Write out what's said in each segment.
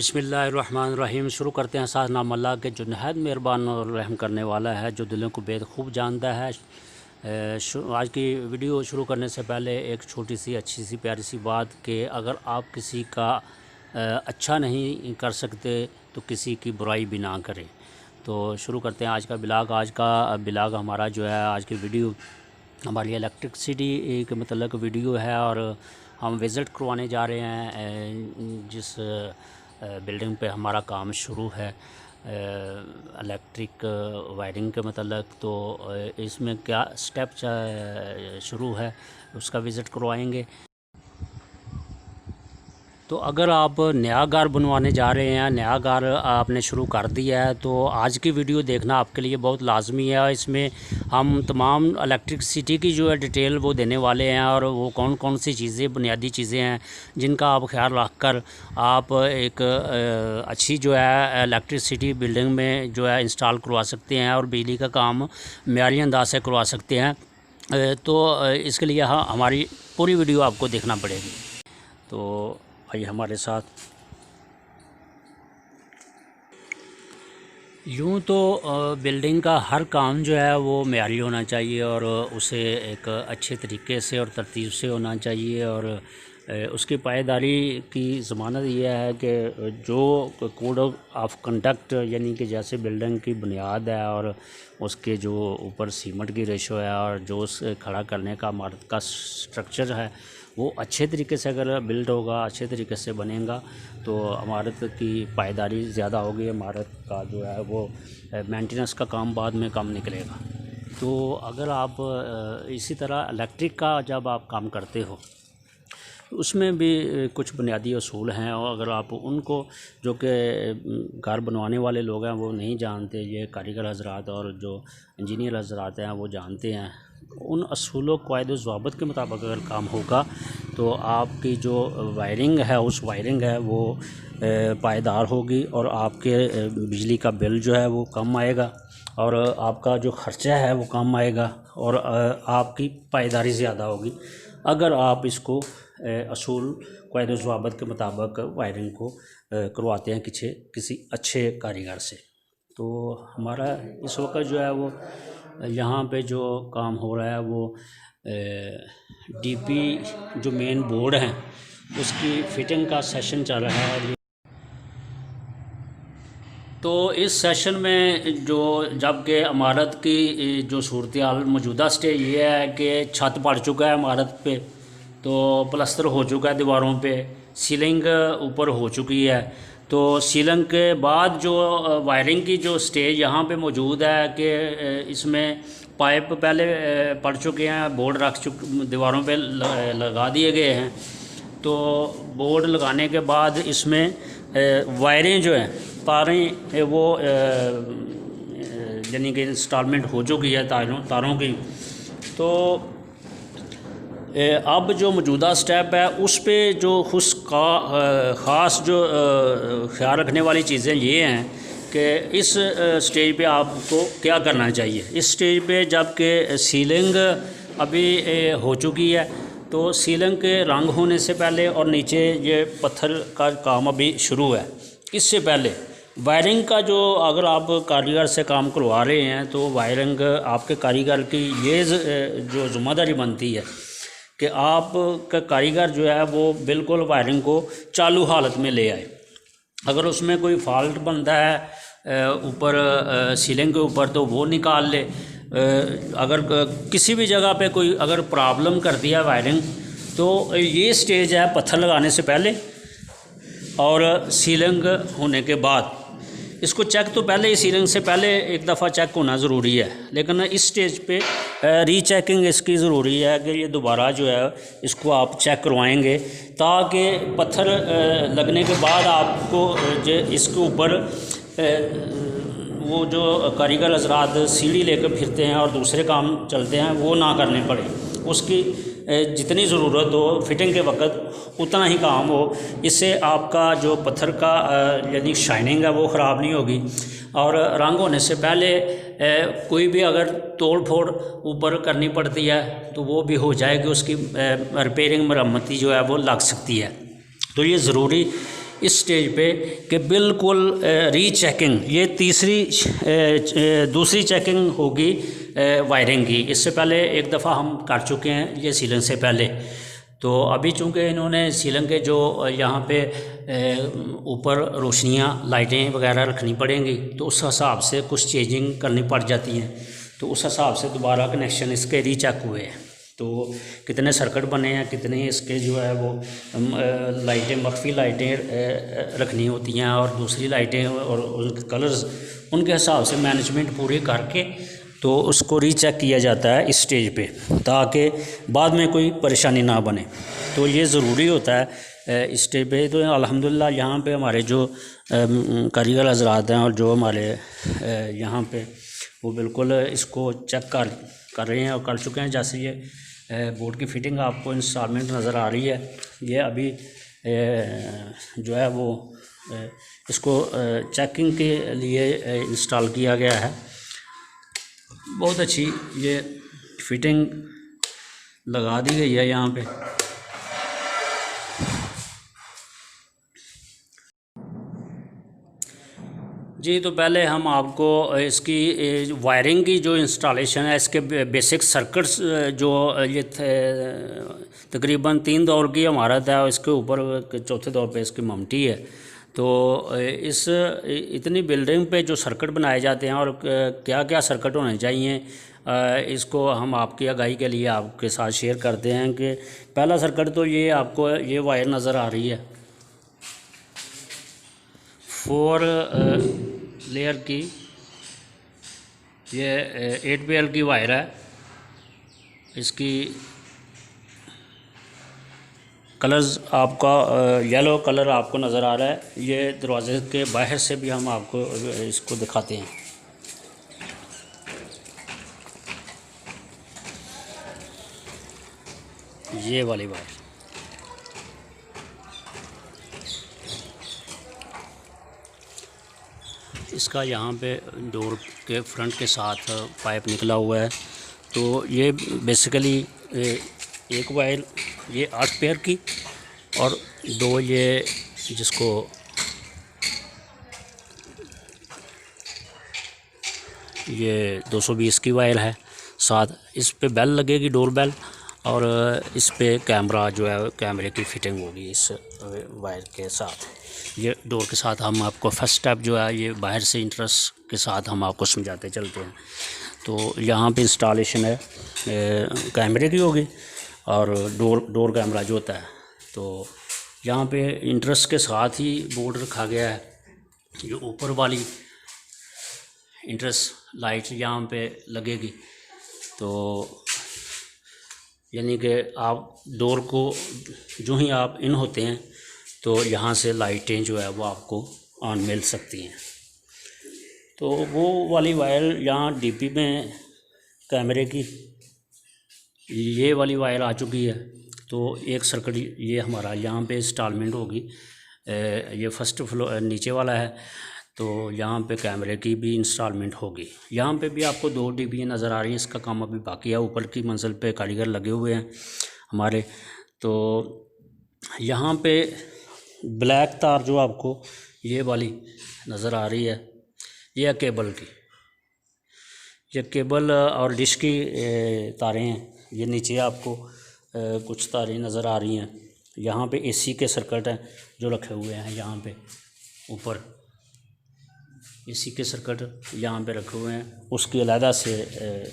बिस्मिल्लाहिर्रहमानिर्रहीम। शुरू करते हैं साथ नाम अल्लाह के जो नहायत मेहरबान और रहम करने वाला है, जो दिलों को बेहद खूब जानता है। आज की वीडियो शुरू करने से पहले एक छोटी सी अच्छी सी प्यारी सी बात कि अगर आप किसी का अच्छा नहीं कर सकते तो किसी की बुराई भी ना करें। तो शुरू करते हैं आज का ब्लॉग। आज का ब्लॉग हमारा जो है, आज की वीडियो हमारी इलेक्ट्रिसिटी के मतलब वीडियो है और हम विज़िट करवाने जा रहे हैं जिस बिल्डिंग पे हमारा काम शुरू है इलेक्ट्रिक वायरिंग के मतलब। तो इसमें क्या स्टेप शुरू है उसका विज़िट करवाएंगे। तो अगर आप नया घर बनवाने जा रहे हैं, नया घर आपने शुरू कर दिया है, तो आज की वीडियो देखना आपके लिए बहुत लाजमी है। इसमें हम तमाम इलेक्ट्रिसिटी की जो है डिटेल वो देने वाले हैं और वो कौन कौन सी चीज़ें, बुनियादी चीज़ें हैं जिनका आप ख्याल रख कर आप एक अच्छी जो है इलेक्ट्रिसिटी बिल्डिंग में जो है इंस्टॉल करवा सकते हैं और बिजली का काम मेयारी अंदाज से करवा सकते हैं। तो इसके लिए हमारी पूरी वीडियो आपको देखना पड़ेगी। तो आइए हमारे साथ। यूँ तो बिल्डिंग का हर काम जो है वो मेयारी होना चाहिए और उसे एक अच्छे तरीके से और तरतीब से होना चाहिए और उसकी पायदारी की ज़मानत यह है कि जो कोड ऑफ कंडक्ट यानी कि जैसे बिल्डिंग की बुनियाद है और उसके जो ऊपर सीमेंट की रेशो है और जो उस खड़ा करने का इमारत का स्ट्रक्चर है वो अच्छे तरीके से अगर बिल्ड होगा, अच्छे तरीके से बनेगा तो इमारत की पायदारी ज़्यादा होगी। इमारत का जो है वो मेंटेनेंस का काम बाद में कम निकलेगा। तो अगर आप इसी तरह इलेक्ट्रिक का जब आप काम करते हो उसमें भी कुछ बुनियादी असूल हैं और अगर आप उनको, जो कि घर बनवाने वाले लोग हैं वो नहीं जानते, ये कारीगर हजरात और जो इंजीनियर हजरात हैं वो जानते हैं, उन असूलों क़वाइद ज़वाबित के मुताबिक अगर काम होगा तो आपकी जो वायरिंग है उस वायरिंग है वो पायदार होगी और आपके बिजली का बिल जो है वो कम आएगा और आपका जो ख़र्चा है वो कम आएगा और आपकी पायदारी ज़्यादा होगी अगर आप इसको असूल क़वाइद ज़वाबित के मुताबिक वायरिंग को करवाते हैं किसी अच्छे कारीगर से। तो हमारा इस वक्त जो है वो यहाँ पे जो काम हो रहा है वो डीपी जो मेन बोर्ड हैं उसकी फिटिंग का सेशन चल रहा है। तो इस सेशन में जो जबकि इमारत की जो सूरत हाल मौजूदा स्टेज ये है कि छत पड़ चुका है इमारत पे, तो प्लस्तर हो चुका है दीवारों पे, सीलिंग ऊपर हो चुकी है। तो सीलिंग के बाद जो वायरिंग की जो स्टेज यहाँ पे मौजूद है कि इसमें पाइप पहले पड़ चुके हैं, बोर्ड दीवारों पे लगा दिए गए हैं। तो बोर्ड लगाने के बाद इसमें वायरें जो हैं, तारें वो यानी कि इंस्टॉलमेंट हो चुकी है तारों की। तो अब जो मौजूदा स्टेप है उस पे जो ख़ास जो ख्याल रखने वाली चीज़ें ये हैं कि इस स्टेज पे आपको क्या करना चाहिए। इस स्टेज पे जबकि सीलिंग अभी हो चुकी है तो सीलिंग के रंग होने से पहले और नीचे ये पत्थर का काम अभी शुरू है, इससे पहले वायरिंग का जो, अगर आप कारीगर से काम करवा रहे हैं तो वायरिंग आपके कारीगर की ये जो ज़िम्मेदारी बनती है कि आप का कारीगर जो है वो बिल्कुल वायरिंग को चालू हालत में ले आए। अगर उसमें कोई फॉल्ट बनता है ऊपर सीलिंग के ऊपर तो वो निकाल ले। अगर किसी भी जगह पे कोई अगर प्रॉब्लम कर दिया वायरिंग, तो ये स्टेज है पत्थर लगाने से पहले और सीलिंग होने के बाद। इसको चेक तो पहले ही, सीलिंग से पहले एक दफ़ा चेक होना ज़रूरी है, लेकिन इस स्टेज पे रीचेकिंग इसकी ज़रूरी है कि ये दोबारा जो है इसको आप चेक करवाएंगे ताकि पत्थर लगने के बाद आपको जो इसके ऊपर वो जो कारीगर हजरात सीढ़ी लेकर फिरते हैं और दूसरे काम चलते हैं वो ना करने पड़े। उसकी जितनी ज़रूरत हो फिटिंग के वक्त उतना ही काम हो। इससे आपका जो पत्थर का यानी शाइनिंग है वो ख़राब नहीं होगी और रंग होने से पहले कोई भी अगर तोड़ फोड़ ऊपर करनी पड़ती है तो वो भी हो जाएगी, उसकी रिपेयरिंग मरम्मती जो है वो लग सकती है। तो ये ज़रूरी इस स्टेज पे कि बिल्कुल रीचेकिंग, ये दूसरी चेकिंग होगी वायरिंग की। इससे पहले एक दफ़ा हम कर चुके हैं ये सीलिंग से पहले। तो अभी चूँकि इन्होंने सीलिंग के जो यहाँ पे ऊपर रोशनियाँ लाइटें वगैरह रखनी पड़ेंगी, तो उस हिसाब से कुछ चेंजिंग करनी पड़ जाती हैं। तो उस हिसाब से दोबारा कनेक्शन इसके रीचेक हुए हैं। तो कितने सर्किट बने हैं, कितने इसके जो है वो लाइटें, मख्फी लाइटें रखनी होती हैं और दूसरी लाइटें और उनके कलर्स, उनके हिसाब से मैनेजमेंट पूरी करके तो उसको रीचेक किया जाता है इस स्टेज पे, ताकि बाद में कोई परेशानी ना बने। तो ये ज़रूरी होता है इस स्टेज पे। तो अल्हम्दुलिल्लाह यहाँ पे हमारे जो कारीगर हज़रात हैं और जो हमारे यहाँ पे वो बिल्कुल इसको चेक कर रहे हैं और कर चुके हैं। जैसे ये बोर्ड की फ़िटिंग आपको इंस्टॉलमेंट नज़र आ रही है, ये अभी जो है वो इसको चेकिंग के लिए इंस्टॉल किया गया है। बहुत अच्छी ये फिटिंग लगा दी गई है यहाँ पे। जी, तो पहले हम आपको इसकी वायरिंग की जो इंस्टॉलेशन है, इसके बेसिक सर्किट्स जो ये तकरीबन 3 दौर की इमारत है और इसके ऊपर चौथे दौर पे इसकी ममटी है। तो इस इतनी बिल्डिंग पे जो सर्किट बनाए जाते हैं और क्या क्या सर्किट होने चाहिए, इसको हम आपकी आगाही के लिए आपके साथ शेयर करते हैं। कि पहला सर्किट तो ये आपको ये वायर नज़र आ रही है 4 लेयर की, ये 8PL की वायर है। इसकी कलर्स आपका येलो कलर आपको नज़र आ रहा है। ये दरवाजे के बाहर से भी हम आपको इसको दिखाते हैं। ये वाली वायर, इसका यहाँ पे डोर के फ्रंट के साथ पाइप निकला हुआ है। तो ये बेसिकली एक वायर ये 8 पेयर की और 2 ये जिसको ये 220 की वायर है। साथ इस पे बेल लगेगी, डोर बेल, और इस पे कैमरा जो है कैमरे की फिटिंग होगी इस वायर के साथ। ये डोर के साथ हम आपको फर्स्ट स्टेप जो है ये बाहर से इंटरेस्ट के साथ हम आपको समझाते चलते हैं। तो यहाँ पे इंस्टॉलेशन है कैमरे की होगी और डोर कैमरा जो होता है। तो यहाँ पे इंटरेस्ट के साथ ही बोर्ड रखा गया है। ये ऊपर वाली इंटरेस्ट लाइट यहाँ पे लगेगी। तो यानी कि आप डोर को जो ही आप इन होते हैं तो यहाँ से लाइटें जो है वो आपको ऑन मिल सकती हैं। तो वो वाली वायर यहाँ डीपी में कैमरे की ये वाली वायर आ चुकी है। तो एक सर्किट ये हमारा यहाँ पे इंस्टॉलमेंट होगी। ये फर्स्ट फ्लोर नीचे वाला है, तो यहाँ पे कैमरे की भी इंस्टॉलमेंट होगी। यहाँ पे भी आपको 2 डीबी नज़र आ रही हैं। इसका काम अभी बाकी है, ऊपर की मंजिल पे कारीगर लगे हुए हैं हमारे। तो यहाँ पे ब्लैक तार जो आपको ये वाली नज़र आ रही है, ये है केबल की। ये केबल और डिश की तारें हैं। ये नीचे आपको कुछ तारें नज़र आ रही हैं। यहाँ पे एसी के सर्किट हैं जो रखे हुए हैं। यहाँ पे ऊपर एसी के सर्किट यहाँ पे रखे हुए हैं। उसकी अलहदा से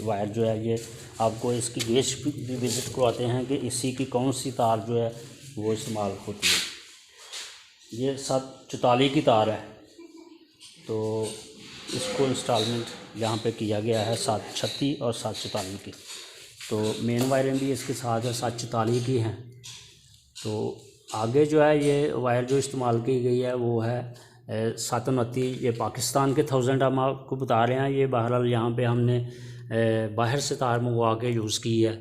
वायर जो है ये आपको इसकी गेज भी विज़िट करवाते हैं कि एसी की कौन सी तार जो है वो इस्तेमाल होती है। ये 744 की तार है। तो इसको इंस्टॉलमेंट यहाँ पे किया गया है 736 और 744 की। तो मेन वायरें भी इसके साथ 744 की हैं। तो आगे जो है ये वायर जो इस्तेमाल की गई है वो है 729। ये पाकिस्तान के 1000 हम आपको बता रहे हैं। ये बहरहाल यहाँ पे हमने बाहर से तार मंगवा के यूज़ की है।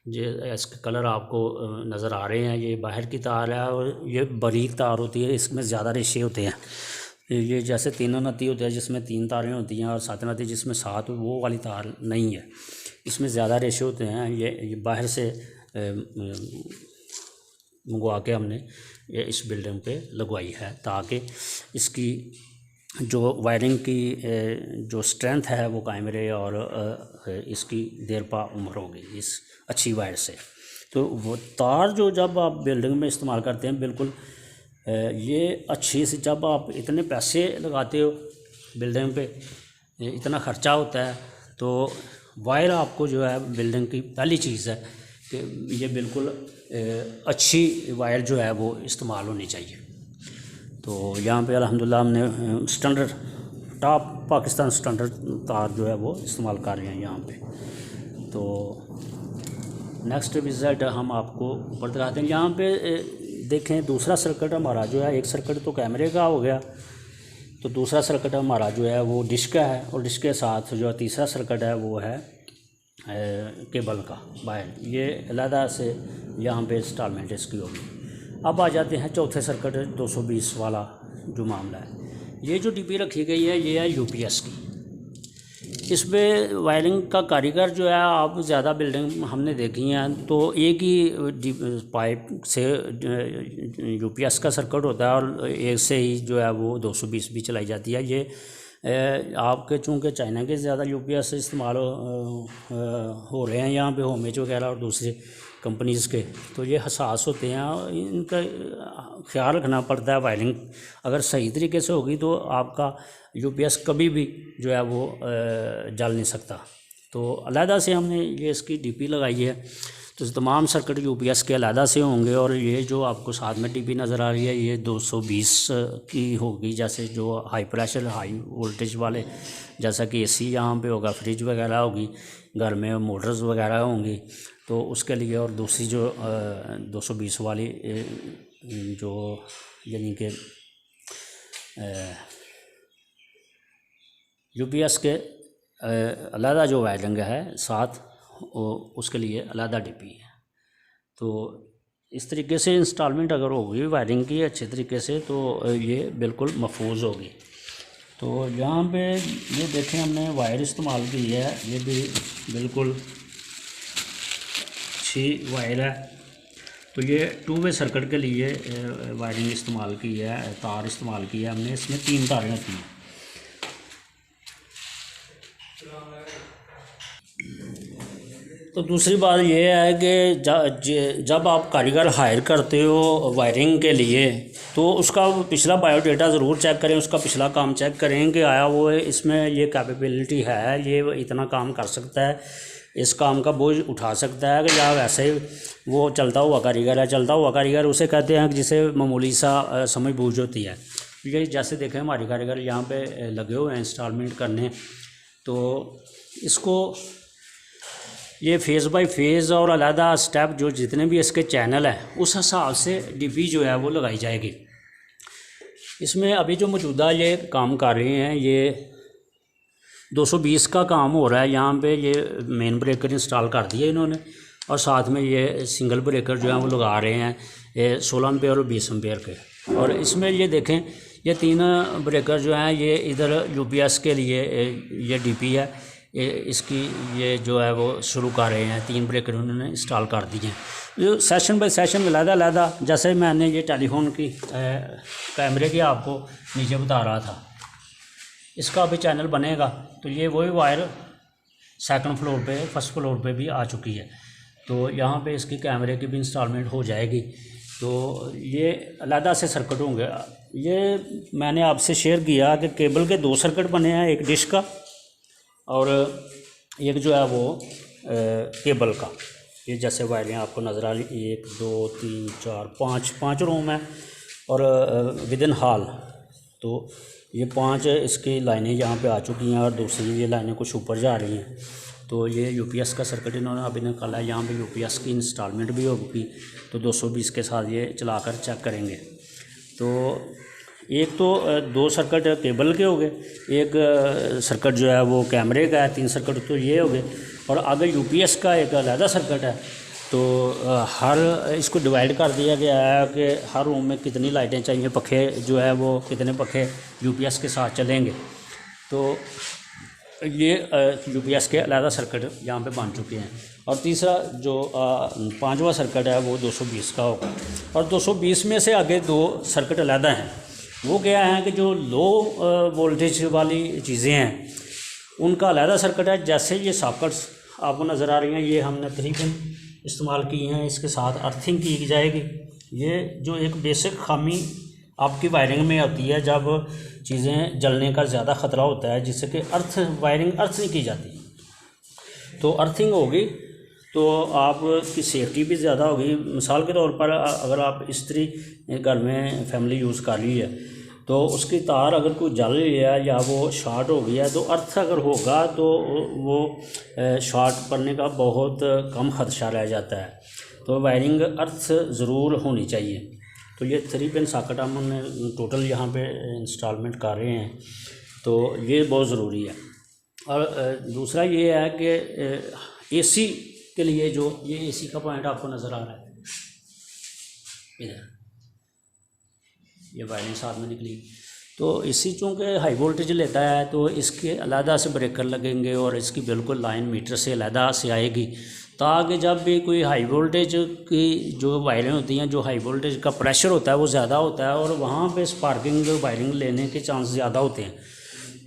ये इसके कलर आपको नज़र आ रहे हैं। ये बाहर की तार है और ये बारीक तार होती है, इसमें ज़्यादा रेशे होते हैं। ये जैसे 329 होता है जिसमें 3 तारें होती हैं और 729 जिसमें 7, वो वाली तार नहीं है। इसमें ज़्यादा रेशे होते हैं। ये बाहर से मंगवा के हमने ये इस बिल्डिंग पे लगवाई है, ताकि इसकी जो वायरिंग की जो स्ट्रेंथ है वो कायम रहे और इसकी देर पा उम्र होगी इस अच्छी वायर से। तो वो तार जो जब आप बिल्डिंग में इस्तेमाल करते हैं, बिल्कुल ये अच्छी से, जब आप इतने पैसे लगाते हो बिल्डिंग पे, इतना ख़र्चा होता है, तो वायर आपको जो है बिल्डिंग की पहली चीज़ है कि ये बिल्कुल अच्छी वायर जो है वो इस्तेमाल होनी चाहिए। तो यहाँ पे अल्हम्दुलिल्लाह हमने स्टैंडर्ड टॉप पाकिस्तान स्टैंडर्ड तार जो है वो इस्तेमाल कर रहे हैं यहाँ पे। तो नेक्स्ट विज़िट हम आपको ऊपर दिखाते हैं। यहाँ पे देखें दूसरा सर्किट हमारा जो है, एक सर्किट तो कैमरे का हो गया, तो दूसरा सर्किट हमारा जो है वो डिश का है, और डिश के साथ जो तीसरा सर्किट है वो है केबल का वायर। ये अलहदा से यहाँ पे इंस्टॉलमेंट इसकी होगी। अब आ जाते हैं चौथे सर्किट 220 वाला जो मामला है। ये जो डीपी रखी गई है ये है यूपीएस की। इसमें वायरिंग का कारीगर जो है, आप ज़्यादा बिल्डिंग हमने देखी हैं तो एक ही पाइप से यूपीएस का सर्किट होता है और एक से ही जो है वो 220 भी चलाई जाती है। ये आपके चूँकि चाइना के ज़्यादा यूपीएस इस्तेमाल हो रहे हैं यहाँ पे, होमेज वगैरह और दूसरे कंपनीज़ के, तो ये हसास होते हैं, इनका ख्याल रखना पड़ता है। वायरिंग अगर सही तरीके से होगी तो आपका यूपीएस कभी भी जो है वो जल नहीं सकता। तो अलहदा से हमने ये इसकी डीपी लगाई है, तो तमाम सर्किट यूपीएस के अलहदा से होंगे। और ये जो आपको साथ में डीपी नज़र आ रही है ये 220 की होगी, जैसे जो हाई प्रेशर हाई वोल्टेज वाले, जैसा कि एसी यहाँ पे होगा, फ्रिज वगैरह होगी, घर में मोटर्स वगैरह होंगी, तो उसके लिए। और दूसरी जो 220 वाली जो यानी कि यूपीएस के अलहदा जो वायरिंग है साथ, उसके लिए अलहदा डीपी है। तो इस तरीके से इंस्टॉलमेंट अगर होगी वायरिंग की अच्छे तरीके से तो ये बिल्कुल महफूज होगी। तो यहाँ पे ये देखें हमने वायर इस्तेमाल की है, ये भी बिल्कुल अच्छी वायर है। तो ये 2 वे सर्किट के लिए वायरिंग इस्तेमाल की है, तार इस्तेमाल की है हमने। इसमें 3 तारें होती हैं। तो दूसरी बात ये है कि जब आप कारीगर हायर करते हो वायरिंग के लिए, तो उसका पिछला बायोडाटा ज़रूर चेक करें, उसका पिछला काम चेक करें कि आया वो इसमें ये कैपेबिलिटी है, ये इतना काम कर सकता है, इस काम का बोझ उठा सकता है, कि या वैसे ही वो चलता हुआ कारीगर है। चलता हुआ कारीगर उसे कहते हैं कि जिसे मामूली सा समझ बूझ होती है। ये जैसे देखें हमारे कारीगर यहाँ पे लगे हुए हैं इंस्टॉलमेंट करने, तो इसको ये फेज़ बाय फेज़ और अलहदा स्टेप जो जितने भी इसके चैनल हैं उस हिसाब से डीपी जो है वो लगाई जाएगी। इसमें अभी जो मौजूदा ये काम कर रहे हैं, ये 220 का काम हो रहा है। यहाँ पे ये मेन ब्रेकर इंस्टॉल कर दिए इन्होंने, और साथ में ये सिंगल ब्रेकर जो है वो लगा रहे हैं, ये 16 एम्पेयर और 20 एम्पेयर के। और इसमें ये देखें ये 3 ब्रेकर जो हैं ये इधर यूपीएस के लिए ये डीपी है, इसकी ये जो है वो शुरू कर रहे हैं। 3 ब्रेकर उन्होंने इंस्टॉल कर दिए हैं, जो सेशन बाय सेशन अलहदा जैसे मैंने ये टेलीफोन की कैमरे की आपको नीचे बता रहा था, इसका अभी चैनल बनेगा। तो ये वही वायर सेकंड फ्लोर पे, फर्स्ट फ्लोर पे भी आ चुकी है। तो यहाँ पे इसकी कैमरे की भी इंस्टॉलमेंट हो जाएगी। तो ये अलहदा से सर्किट होंगे। ये मैंने आपसे शेयर किया कि केबल के 2 सर्किट बने हैं, एक डिश का और एक जो है वो केबल का। ये जैसे वायरें आपको नज़र आ रही, 1 2 3 4 5 रूम है और विद इन हॉल। तो ये 5 इसकी लाइनें यहाँ पे आ चुकी हैं और दूसरी ये लाइनें कुछ ऊपर जा रही हैं। तो ये यूपीएस का सर्किट इन्होंने अभी निकाला है। यहाँ पे यूपीएस की इंस्टॉलमेंट भी होगी, तो 220 के साथ ये चलाकर चेक करेंगे। तो एक तो 2 सर्किट केबल के हो गए, एक सर्किट जो है वो कैमरे का है, 3 सर्किट तो ये हो गए, और आगे यूपीएस का एक अलहदा सर्किट है। तो हर इसको डिवाइड कर दिया गया है कि हर रूम में कितनी लाइटें चाहिए, पखे जो है वो कितने पखे यूपीएस के साथ चलेंगे। तो ये यूपीएस के अलहदा सर्किट यहाँ पे बन चुके हैं। और तीसरा जो पांचवा सर्किट है वो 220 का होगा। और 220 में से आगे दो सर्किट अलहदा हैं। वो क्या है कि जो लो वोल्टेज वाली चीज़ें हैं उनका अलहदा सर्किट है। जैसे ये सॉकेट्स आपको नज़र आ रही हैं, ये हमने 3 पिन इस्तेमाल की हैं, इसके साथ अर्थिंग की जाएगी। ये जो एक बेसिक खामी आपकी वायरिंग में होती है जब चीज़ें जलने का ज़्यादा ख़तरा होता है, जिससे कि वायरिंग अर्थ नहीं की जाती, तो अर्थिंग होगी तो आपकी सेफ्टी भी ज़्यादा होगी। मिसाल के तौर पर अगर आप इस्त्री घर में फैमिली यूज़ कर रही है तो उसकी तार अगर कोई जल लिया या वो शॉर्ट हो गया तो अर्थ अगर होगा तो वो शॉर्ट पड़ने का बहुत कम ख़दशा रह जाता है। तो वायरिंग अर्थ ज़रूर होनी चाहिए। तो ये 3 पिन सॉकेट हमने टोटल यहाँ पे इंस्टॉलमेंट कर रहे हैं, तो ये बहुत ज़रूरी है। और दूसरा ये है कि एसी के लिए जो ये एसी का पॉइंट आपको नज़र आ रहा है, इधर ये वायरिंग साथ में निकली, तो एसी चूँकि हाई वोल्टेज लेता है तो इसके अलहदा से ब्रेकर लगेंगे और इसकी बिल्कुल लाइन मीटर से अलहदा से आएगी, ताकि जब भी कोई हाई वोल्टेज की जो वायरें होती हैं, जो हाई वोल्टेज का प्रेशर होता है वो ज़्यादा होता है और वहाँ पे स्पार्किंग वायरिंग लेने के चांस ज़्यादा होते हैं।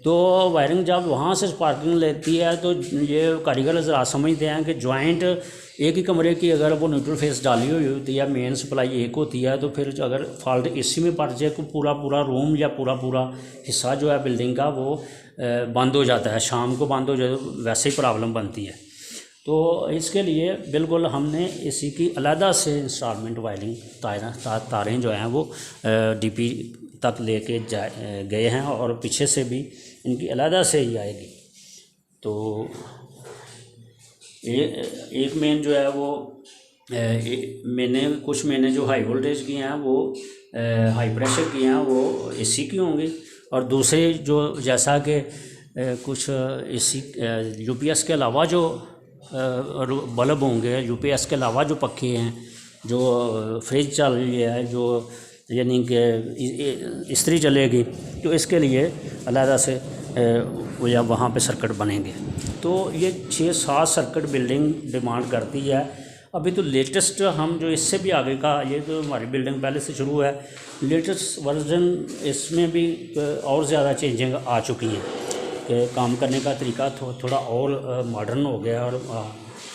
तो वायरिंग जब वहाँ से स्पार्किंग लेती है तो ये कारीगर हज़रात समझते हैं कि जॉइंट एक ही कमरे की अगर वो न्यूट्रल फेस डाली हुई होती है, मेन सप्लाई एक होती है, तो फिर अगर फॉल्ट एसी में पड़ जाए तो पूरा रूम या पूरा हिस्सा जो है बिल्डिंग का वो बंद हो जाता है, शाम को बंद हो जाए तो वैसे ही प्रॉब्लम बनती है। तो इसके लिए बिल्कुल हमने एसी की अलहदा से इंस्टॉलमेंट वायरिंग तारें जो हैं वो डीपी तक लेके गए हैं और पीछे से भी इनकी अलहदा से ही आएगी। तो एक मेन जो है वो कुछ मैंने जो हाई वोल्टेज की हैं वो हाई प्रेशर की हैं वो एसी की होंगी, और दूसरे जो जैसा कि कुछ एसी यूपीएस के अलावा जो बल्ब होंगे, यूपीएस के अलावा जो पक्के हैं, जो फ्रिज चल रही है, जो यानी कि इस्त्री चलेगी, तो इसके लिए अलहदा से या वहाँ पे सर्किट बनेंगे। तो ये 6-7 सर्किट बिल्डिंग डिमांड करती है। अभी तो लेटेस्ट हम जो इससे भी आगे का, ये तो हमारी बिल्डिंग पहले से शुरू है, लेटेस्ट वर्जन इसमें भी और ज़्यादा चेंजिंग आ चुकी हैं कि काम करने का तरीका थोड़ा और मॉडर्न हो गया और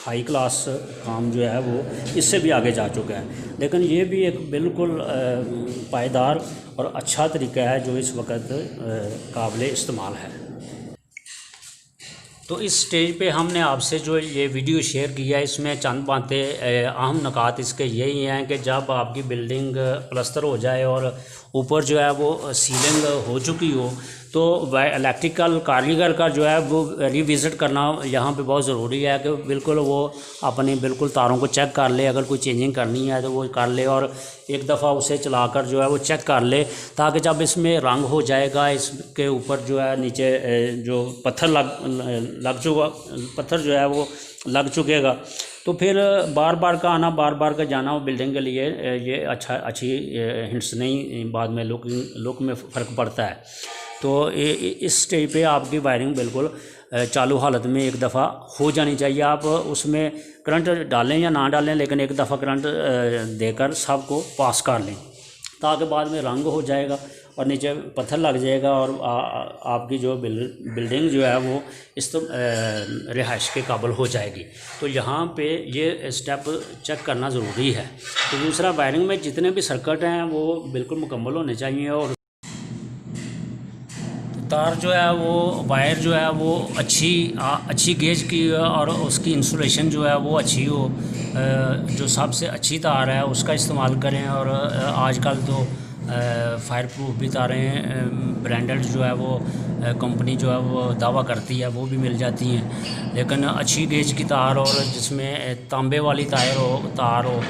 हाई क्लास काम जो है वो इससे भी आगे जा चुका है। लेकिन ये भी एक बिल्कुल पायदार और अच्छा तरीका है जो इस वक्त काबिल इस्तेमाल है। तो इस स्टेज पे हमने आपसे जो ये वीडियो शेयर किया है, इसमें चंद बातें अहम नुकात इसके यही हैं कि जब आपकी बिल्डिंग प्लस्तर हो जाए और ऊपर जो है वो सीलिंग हो चुकी हो तो इलेक्ट्रिकल कारीगर का जो है वो रिविज़िट करना यहाँ पे बहुत ज़रूरी है कि बिल्कुल वो अपनी बिल्कुल तारों को चेक कर ले, अगर कोई चेंजिंग करनी है तो वो कर ले और एक दफ़ा उसे चलाकर जो है वो चेक कर ले, ताकि जब इसमें रंग हो जाएगा, इसके ऊपर जो है नीचे जो पत्थर जो है वो लग चुकेगा, तो फिर बार बार का आना, बार बार का जाना वो बिल्डिंग के लिए ये अच्छी हिंट्स नहीं, बाद में लुक में फ़र्क पड़ता है। तो इस स्टेज पे आपकी वायरिंग बिल्कुल चालू हालत में एक दफ़ा हो जानी चाहिए। आप उसमें करंट डालें या ना डालें, लेकिन एक दफ़ा करंट देकर सबको पास कर लें, ताकि बाद में रंग हो जाएगा और नीचे पत्थर लग जाएगा और आपकी जो बिल्डिंग जो है वो इस रिहाइश के काबिल हो जाएगी। तो यहाँ पे ये स्टेप चेक करना ज़रूरी है। तो दूसरा, वायरिंग में जितने भी सर्किट हैं वो बिल्कुल मुकम्मल होने चाहिए और तार जो है वो वायर जो है वो अच्छी गेज की और उसकी इंसुलेशन जो है वो अच्छी हो। जो सबसे अच्छी तार है उसका इस्तेमाल करें। और आजकल तो फायर प्रूफ भी तारें ब्रांडेड जो है वो कंपनी जो है वो दावा करती है वो भी मिल जाती हैं, लेकिन अच्छी गेज की तार और जिसमें तांबे वाली तार हो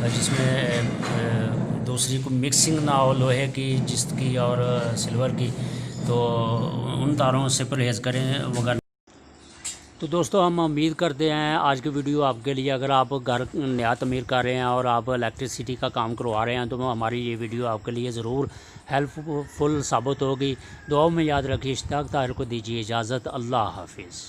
जिसमें दूसरी को मिक्सिंग ना हो लोहे की जिसकी और सिल्वर की, तो उन तारों से परहेज़ करें वगैरह। तो दोस्तों, हम उम्मीद करते हैं आज की वीडियो आपके लिए, अगर आप घर नया तमीर कर रहे हैं और आप इलेक्ट्रिसिटी का काम करवा रहे हैं तो हमारी ये वीडियो आपके लिए ज़रूर हेल्पफुल साबित होगी। दुआओं में याद रखिए। इश्ताक ताहिर को दीजिए इजाज़त। अल्लाह हाफिज़।